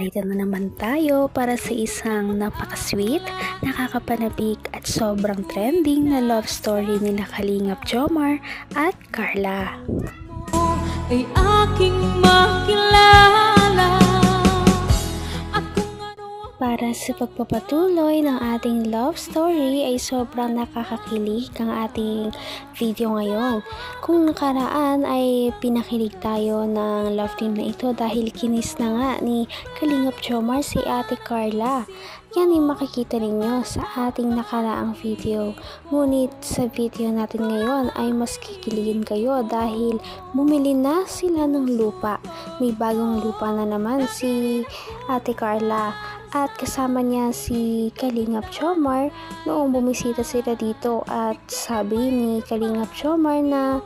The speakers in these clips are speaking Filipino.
narito na naman tayo para sa isang napaka-sweet, nakakapanabik at sobrang trending na love story nila Kalingap Jomar at Carla. Ay aking makilala. Para sa pagpapatuloy ng ating love story ay sobrang nakakakilig ang ating video ngayon. Kung nakaraan ay pinakilig tayo ng love team na ito dahil kinis na nga ni Kalingap Jomar si Ate Carla. Yan ay makikita ninyo sa ating nakaraang video. Ngunit sa video natin ngayon ay mas kikiligin kayo dahil bumili na sila ng lupa. May bagong lupa na naman si Ate Carla. At kasama niya si Kalingap Jomar noong bumisita sila dito at sabi ni Kalingap Jomar na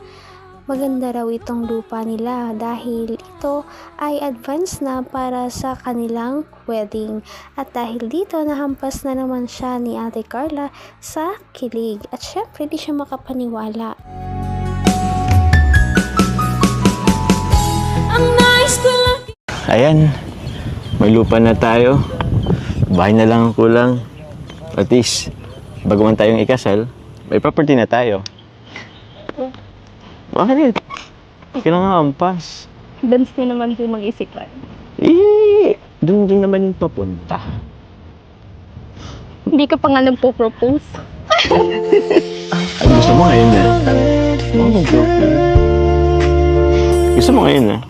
maganda raw itong lupa nila dahil ito ay advance na para sa kanilang wedding. At dahil dito nahampas na naman siya ni Ate Carla sa kilig at syempre di siya makapaniwala. Ayan, may lupa na tayo. Bahay na lang ang kulang. At least, bago man tayong ikasal, may property na tayo. Bakit? Kailangan ampas. Dance nyo naman din mag-isipan. Doon din naman yung papunta. Hindi ka pa nga nagpo-propose. Ay, gusto mo ngayon na? Gusto mo ngayon na?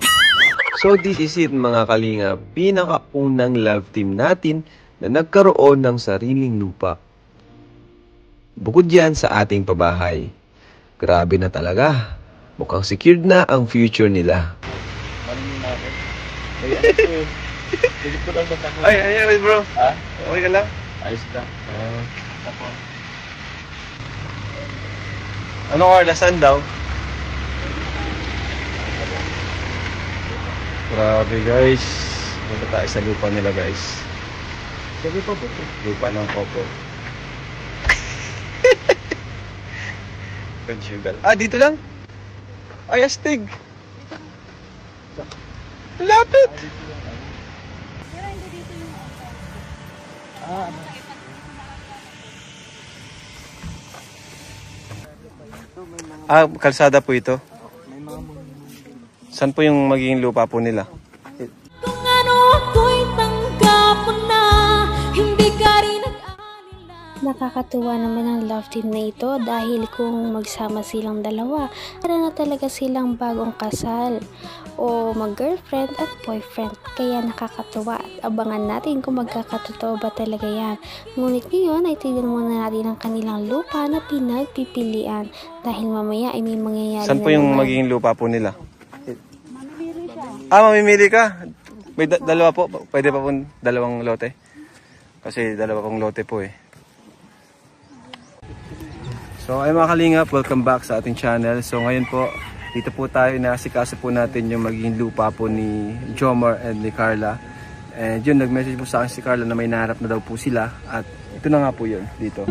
So this is it mga Kalingap, pinakaunang love team natin na nagkaroon ng sariling lupa. Bukod yan sa ating pabahay. Grabe na talaga. Mukhang secured na ang future nila. Ay, bro. Ha? Okay ka lang? Ayos ka. Anong ordasan daw? Grabe guys. Punta tayo sa lupa nila guys. Sabi pa po. Lupa ng Popo. Conjugal. Dito lang? Ay, astig. Lapit. Kalsada po ito. Saan po yung magiging lupa po nila? Kung ano ako'y tanggap mo na, hindi ka rin nag-alala. Nakakatuwa naman ang love team na ito dahil kung magsama silang dalawa, para na talaga silang bagong kasal o mag-girlfriend at boyfriend. Kaya nakakatuwa at abangan natin kung magkakatotoo ba talaga yan. Ngunit ngayon ay tignan muna natin ang kanilang lupa na pinagpipilian dahil mamaya ay may mangyayari. Saan po na yung naman. magiging lupa po nila? Mamimili ka? May dalawa po? Pwede pa po dalawang lote? Kasi dalawa pong lote po eh. So ay mga Kalingap, welcome back sa ating channel. So ngayon po, dito po tayo, inaasikaso po natin yung magiging lupa po ni Jomar and ni Carla. And yun, nag-message po sa akin si Carla na may naharap na daw po sila. At ito na nga po yun, dito.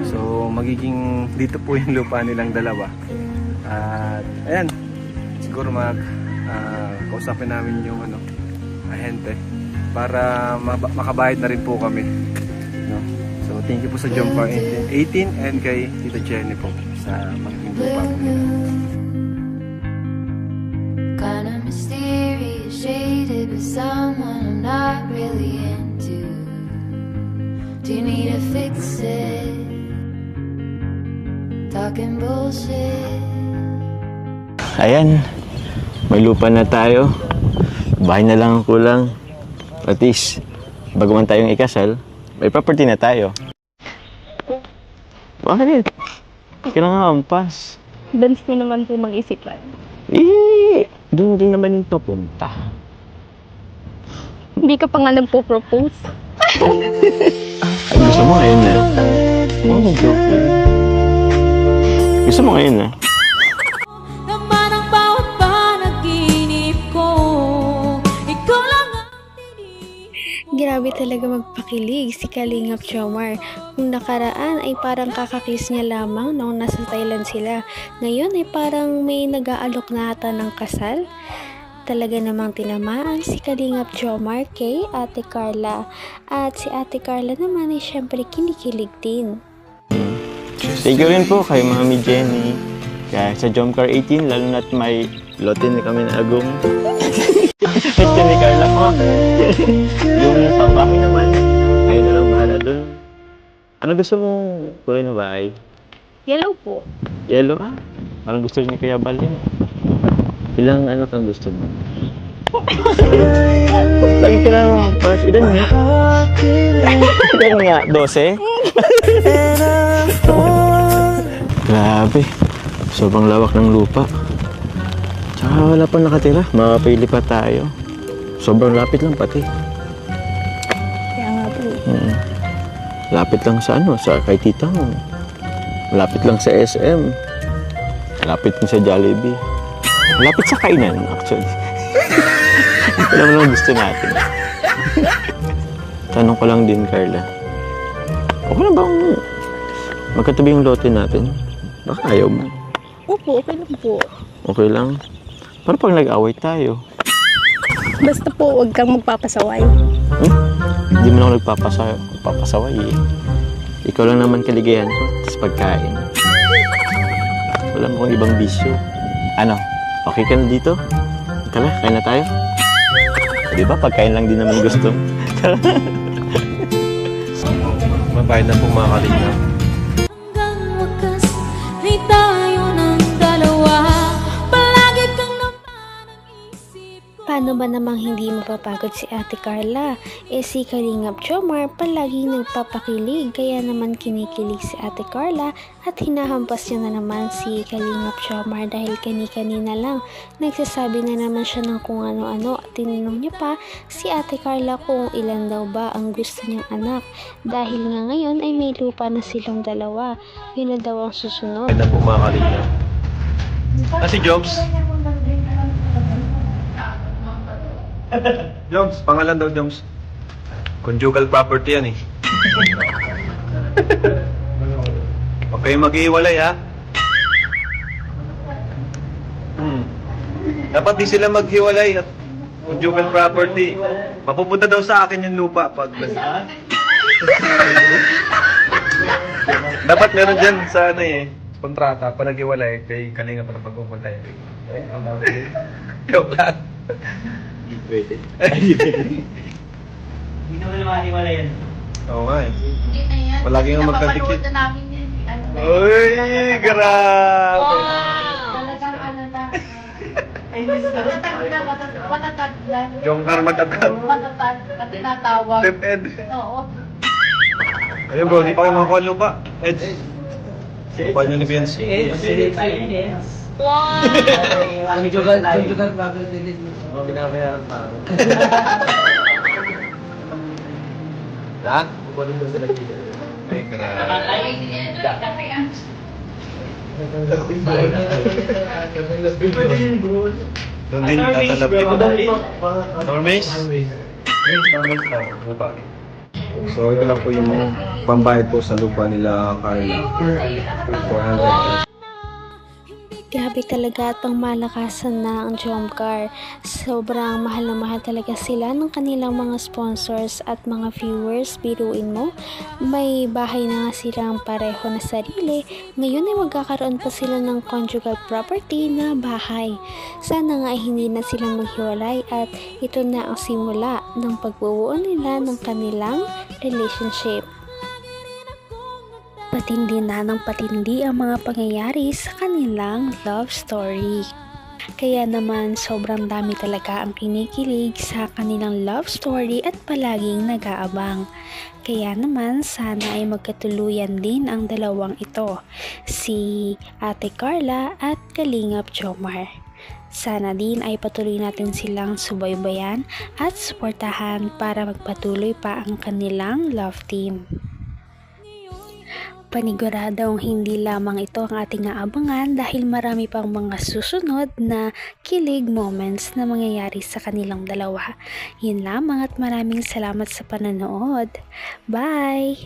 So magiging dito po yung lupa nilang dalawa. At ayan, siguro kausapin namin yung ahente para makabayad na rin po kami, no? So thank you po sa Jomar 18 and kay Tita Jenny po sa magiging lupa po nila. Kinda mysterious, shaded with someone I'm not really into. Do you need to fix it? Talking bullshit. Ayan, may lupa na tayo. Bahay na lang ang kulang. At least, bago man tayong ikasal, may property na tayo. Bakit? Kailangan ampas. Dance nyo naman din mag-isipan. Doon din naman yung papunta. Hindi ka pa nga nagpo-propose. Ay, gusto mo ngayon na? Gusto mo ngayon na? Naman ang bawat panaginip ko, ikaw lang ang Grabe talaga magpakilig si Kalingap Jomar. Kung nakaraan ay parang kakakiss niya lamang noong nasa Thailand sila. Ngayon ay parang may nag-aalok na ata ng kasal. Talaga namang tinamaan si Kalingap Jomar kay Ate Carla. At si Ate Carla naman ay syempre kinikilig din. Thank you rin po kay Mami Jenny. Kaya sa Jomcar 18, lalo na't may lote na kami na agong. Gusto ni Carla po. Yung pambahay naman, kayo na lang bahala doon. Ano gusto mong kulay na bahay? Yellow po. Yellow? Parang gusto niya kaya balin. Ilang ano kang gusto mo? Lagi ka lang first. Ilan nga? Ilan nga? 12? Grabe. Sobrang lawak ng lupa. Tsaka wala pang nakatira. Makapili pa tayo. Sobrang lapit lang pati. Kaya nga po. Lapit lang sa ano, sa kay tita mo. Lapit lang sa SM. Lapit din sa Jollibee. Lapit sa kainan, actually. Alam mo lang gusto natin. Tanong ko lang din, Carla. Okay na bang magkatabi yung lote natin? Baka ayaw mo. Opo, okay lang po. Okay lang. Pero pag nag-away tayo, Basta po, huwag kang magpapasaway. hindi mo na ako nagpapasaway eh. Ikaw lang naman kaligayan ko sa pagkain. Wala mo kong ibang bisyo. Ano? Okay ka na dito? Tara, kain na tayo. Di ba? Pagkain lang din naman gusto. Mabait na po mga kalingap. Hanggang wakas ay tayo ng dalawa. Palagi kang naman ang isip ko. Paano ba namang hindi mapapagod si Ate Carla? Si Kalingap Jomar palaging nagpapakilig, kaya naman kinikilig si Ate Carla at hinahampas niya na naman si Kalingap Jomar dahil kani-kanina lang nagsasabi na naman siya ng kung ano-ano at tinanong niya pa si Ate Carla kung ilan daw ba ang gusto niyang anak dahil nga ngayon ay may lupa na silang dalawa. Yun na daw ang susunod. Mabait na po mga kalingap. Si Jobs? Joms, pangalan daw Joms. Conjugal property yan eh. Okay, mag-iwalay ha. Dapat di sila maghiwalay at conjugal property. Mapupunta daw sa akin yung lupa pag dapat meron dyan sa ano eh, kontrata, pag naghiwalay, kay Kalinga para pagpupunta yun. Joke lang. Pwede. Hindi naman mahiwala yan. Oo nga eh. Hindi na yan. Palagi nga magkadikit. Napapanood na namin yan. Ano na yan. Uy, grabe. Talagang ano na. Matatag lang. Jongkar matatag. Matatag. At tinatawag. Step Ed. Oo. Ayun bro, di pa kayo makakuha lupa. Ed. Lupa nyo ni Vince. Conjugal property din. Binabayaran pa. Ha? Ay, grabe. Doon din tatalapin. Normes? Lupa. So ito lang po yung pambayad po sa lupa nila Carla. 400. Grabe talaga itong malakasan na ang Jomcar. Sobrang mahal na mahal talaga sila ng kanilang mga sponsors at mga viewers. Biruin mo, may bahay na nga silang pareho na sarili. Ngayon ay magkakaroon pa sila ng conjugal property na bahay. Sana nga ay hindi na sila maghiwalay at ito na ang simula ng pagbubuo nila ng kanilang relationship. Patindi na ng patindi ang mga pangyayari sa kanilang love story. Kaya naman sobrang dami talaga ang kinikilig sa kanilang love story at palaging nag-aabang. Kaya naman sana ay magkatuluyan din ang dalawang ito, si Ate Carla at Kalingap Jomar. Sana din ay patuloy natin silang subaybayan at suportahan para magpatuloy pa ang kanilang love team. Paniguradong hindi lamang ito ang ating aabangan dahil marami pang mga susunod na kilig moments na mangyayari sa kanilang dalawa. Yun lamang at maraming salamat sa panonood. Bye!